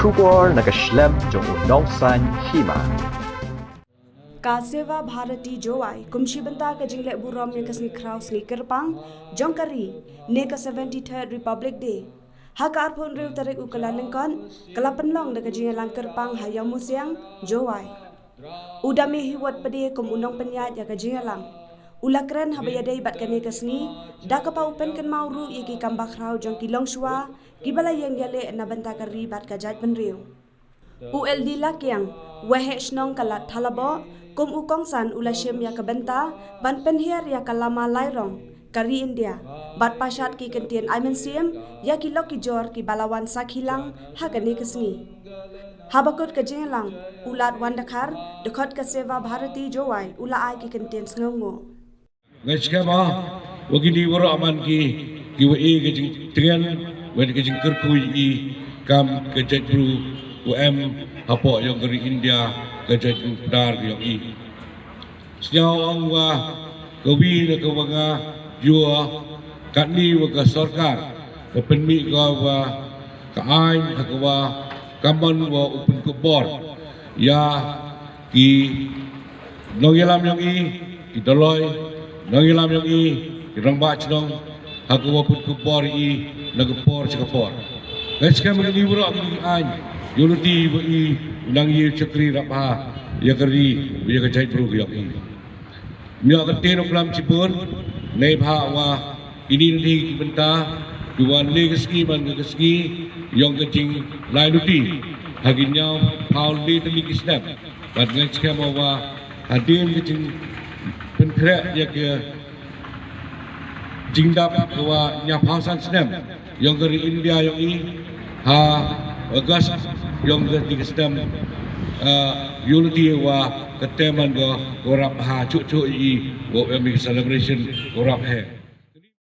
Shubor nakaslem jong unongsan hima. Kasewa Bharati Jowai kumshi benta ka jingle buram ne kasni kraus ni kerpang jongkari ne ka 73rd Republic Day hak arpon reu tarik ukalalengkon kalapenlong daga jingelang kerpang hayam musiang Jowai udami hiwat pede kum unong penyat ya ka jingelang ulakren habayadai bat kane kasni da ka paupen kan mauru iki kambak rau jong kilong shwa kibala yang yale na benta kari bat ka jat penreu ULD lakyang wehe snong kalat thalabo kum ukong san ulashem ya kabenta ban penhiar ya kalama lairong kari India bat pashat ki kentien aimen siem ya ki lok ki jor ki balawan sakhilang hagani kesngi habakut ka jingelang ulat wandakar dekot ka sewa Bharati Jowai ula ai ki kentien sngongo ngachkama wagini wara aman ki wa e ke jing trian wa ke jing kerkui i kam ke jatru apa yang dari India ke jatru dar yang i sejauh angwa kawi na kawanga jua katni wa ka sarkar wa penmi ka wa ka ain ka wa kaman wa upun kubor ya ki nongelam yang i ki doloi nongelam yang i ki rangba chnong hak wa pun kubor i nagpor chakapor ngachka magni wura ki ain unity wa i nang ye chakri rapha ya kari ya ka chai pro ya i mia ka ten oklam chipun nei bha wa ini ni ki benta duan legacy ban legacy yang kecing lai nuti haginya paul di teli kisnap bat ngachka wa hadin kecing pentre ya ke jingdap wa nya pausan snam yang dari India yang ini ha agas yang dari kisnam unity wa keteman go korap ha cucu i wa celebration korap he